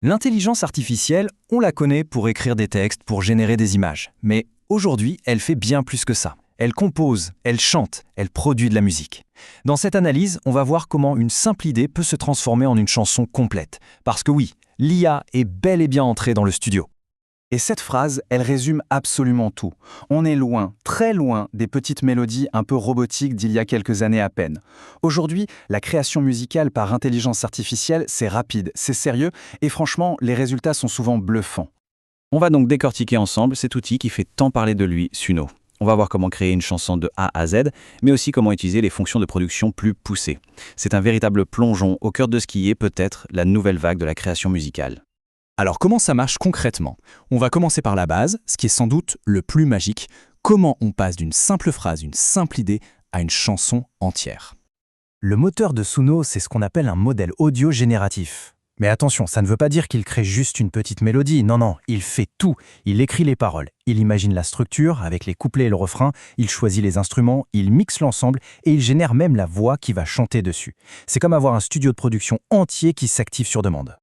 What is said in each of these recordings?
L'intelligence artificielle, on la connaît pour écrire des textes, pour générer des images. Mais aujourd'hui, elle fait bien plus que ça. Elle compose, elle chante, elle produit de la musique. Dans cette analyse, on va voir comment une simple idée peut se transformer en une chanson complète. Parce que oui, l'IA est bel et bien entrée dans le studio. Et cette phrase, elle résume absolument tout. On est loin, très loin, des petites mélodies un peu robotiques d'il y a quelques années à peine. Aujourd'hui, la création musicale par intelligence artificielle, c'est rapide, c'est sérieux, et franchement, les résultats sont souvent bluffants. On va donc décortiquer ensemble cet outil qui fait tant parler de lui, Suno. On va voir comment créer une chanson de A à Z, mais aussi comment utiliser les fonctions de production plus poussées. C'est un véritable plongeon au cœur de ce qui est peut-être la nouvelle vague de la création musicale. Alors comment ça marche concrètement? On va commencer par la base, ce qui est sans doute le plus magique. Comment on passe d'une simple phrase, une simple idée, à une chanson entière? Le moteur de Suno, c'est ce qu'on appelle un modèle audio génératif. Mais attention, ça ne veut pas dire qu'il crée juste une petite mélodie. Non, il fait tout. Il écrit les paroles, il imagine la structure avec les couplets et le refrain, il choisit les instruments, il mixe l'ensemble et il génère même la voix qui va chanter dessus. C'est comme avoir un studio de production entier qui s'active sur demande.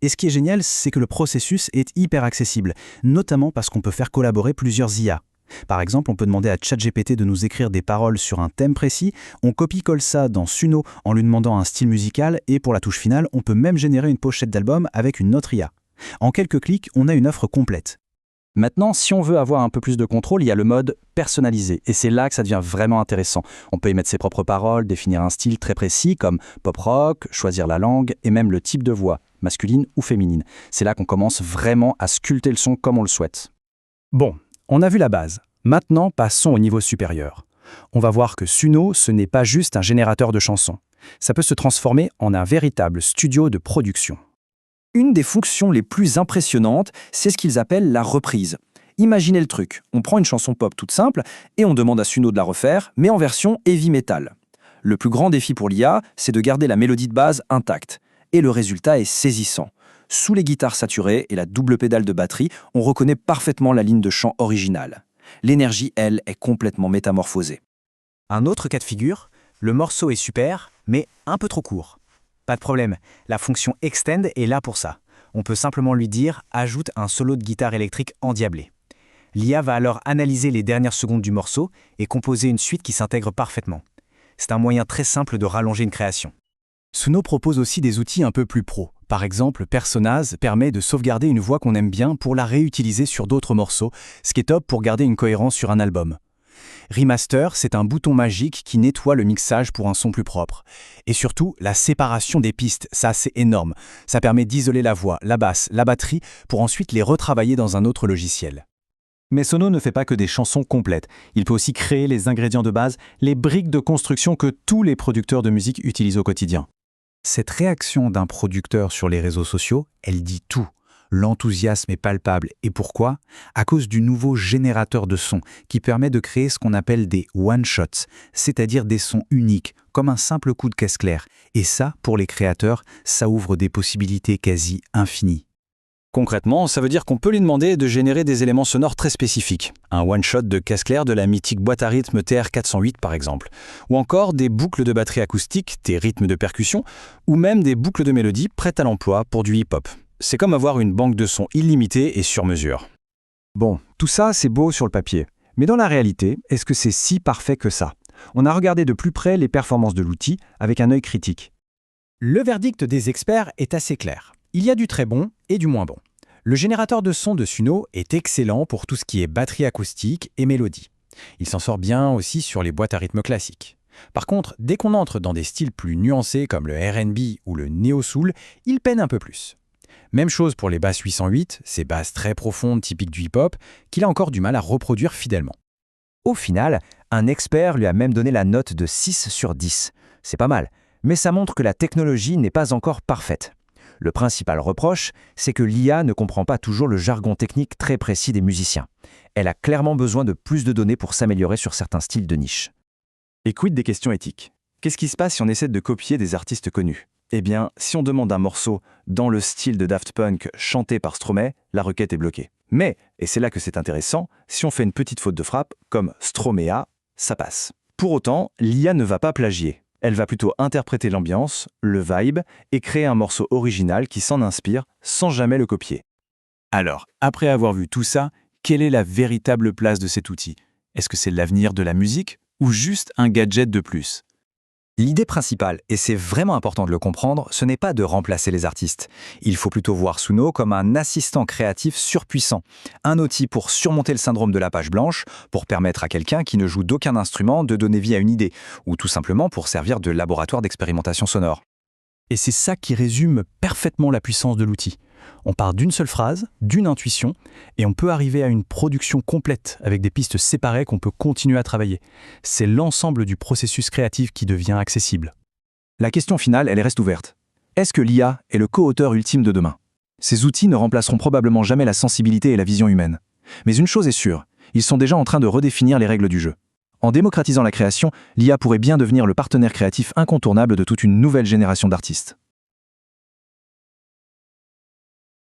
Et ce qui est génial, c'est que le processus est hyper accessible, notamment parce qu'on peut faire collaborer plusieurs IA. Par exemple, on peut demander à ChatGPT de nous écrire des paroles sur un thème précis, on copie-colle ça dans Suno en lui demandant un style musical, et pour la touche finale, on peut même générer une pochette d'album avec une autre IA. En quelques clics, on a une offre complète. Maintenant, si on veut avoir un peu plus de contrôle, il y a le mode personnalisé, et c'est là que ça devient vraiment intéressant. On peut y mettre ses propres paroles, définir un style très précis comme pop rock, choisir la langue, et même le type de voix, masculine ou féminine. C'est là qu'on commence vraiment à sculpter le son comme on le souhaite. Bon, on a vu la base. Maintenant, passons au niveau supérieur. On va voir que Suno, ce n'est pas juste un générateur de chansons. Ça peut se transformer en un véritable studio de production. Une des fonctions les plus impressionnantes, c'est ce qu'ils appellent la reprise. Imaginez le truc, on prend une chanson pop toute simple et on demande à Suno de la refaire, mais en version heavy metal. Le plus grand défi pour l'IA, c'est de garder la mélodie de base intacte. Et le résultat est saisissant. Sous les guitares saturées et la double pédale de batterie, on reconnaît parfaitement la ligne de chant originale. L'énergie, elle, est complètement métamorphosée. Un autre cas de figure, le morceau est super, mais un peu trop court. Pas de problème, la fonction Extend est là pour ça. On peut simplement lui dire « Ajoute un solo de guitare électrique endiablé ». L'IA va alors analyser les dernières secondes du morceau et composer une suite qui s'intègre parfaitement. C'est un moyen très simple de rallonger une création. Suno propose aussi des outils un peu plus pro. Par exemple, Personaz permet de sauvegarder une voix qu'on aime bien pour la réutiliser sur d'autres morceaux, ce qui est top pour garder une cohérence sur un album. Remaster, c'est un bouton magique qui nettoie le mixage pour un son plus propre. Et surtout, la séparation des pistes, ça c'est énorme. Ça permet d'isoler la voix, la basse, la batterie, pour ensuite les retravailler dans un autre logiciel. Mais Suno ne fait pas que des chansons complètes. Il peut aussi créer les ingrédients de base, les briques de construction que tous les producteurs de musique utilisent au quotidien. Cette réaction d'un producteur sur les réseaux sociaux, elle dit tout. L'enthousiasme est palpable. Et pourquoi? À cause du nouveau générateur de sons qui permet de créer ce qu'on appelle des one-shots, c'est-à-dire des sons uniques, comme un simple coup de caisse claire. Et ça, pour les créateurs, ça ouvre des possibilités quasi infinies. Concrètement, ça veut dire qu'on peut lui demander de générer des éléments sonores très spécifiques. Un one-shot de caisse claire de la mythique boîte à rythme TR-408 par exemple. Ou encore des boucles de batterie acoustique, des rythmes de percussion, ou même des boucles de mélodie prêtes à l'emploi pour du hip-hop. C'est comme avoir une banque de sons illimitée et sur mesure. Bon, tout ça c'est beau sur le papier. Mais dans la réalité, est-ce que c'est si parfait que ça? On a regardé de plus près les performances de l'outil avec un œil critique. Le verdict des experts est assez clair. Il y a du très bon et du moins bon. Le générateur de son de Suno est excellent pour tout ce qui est batterie acoustique et mélodie. Il s'en sort bien aussi sur les boîtes à rythme classiques. Par contre, dès qu'on entre dans des styles plus nuancés comme le R&B ou le néo-soul, il peine un peu plus. Même chose pour les basses 808, ces basses très profondes typiques du hip-hop, qu'il a encore du mal à reproduire fidèlement. Au final, un expert lui a même donné la note de 6 sur 10. C'est pas mal, mais ça montre que la technologie n'est pas encore parfaite. Le principal reproche, c'est que l'IA ne comprend pas toujours le jargon technique très précis des musiciens. Elle a clairement besoin de plus de données pour s'améliorer sur certains styles de niche. Et quid des questions éthiques? Qu'est-ce qui se passe si on essaie de copier des artistes connus? Eh bien, si on demande un morceau dans le style de Daft Punk chanté par Stromae, la requête est bloquée. Mais, et c'est là que c'est intéressant, si on fait une petite faute de frappe, comme Stromaea, ça passe. Pour autant, l'IA ne va pas plagier. Elle va plutôt interpréter l'ambiance, le vibe, et créer un morceau original qui s'en inspire sans jamais le copier. Alors, après avoir vu tout ça, quelle est la véritable place de cet outil? Est-ce que c'est l'avenir de la musique ou juste un gadget de plus? L'idée principale, et c'est vraiment important de le comprendre, ce n'est pas de remplacer les artistes. Il faut plutôt voir Suno comme un assistant créatif surpuissant, un outil pour surmonter le syndrome de la page blanche, pour permettre à quelqu'un qui ne joue d'aucun instrument de donner vie à une idée, ou tout simplement pour servir de laboratoire d'expérimentation sonore. Et c'est ça qui résume parfaitement la puissance de l'outil. On part d'une seule phrase, d'une intuition, et on peut arriver à une production complète avec des pistes séparées qu'on peut continuer à travailler. C'est l'ensemble du processus créatif qui devient accessible. La question finale, elle reste ouverte. Est-ce que l'IA est le co-auteur ultime de demain? Ces outils ne remplaceront probablement jamais la sensibilité et la vision humaine. Mais une chose est sûre, ils sont déjà en train de redéfinir les règles du jeu. En démocratisant la création, l'IA pourrait bien devenir le partenaire créatif incontournable de toute une nouvelle génération d'artistes.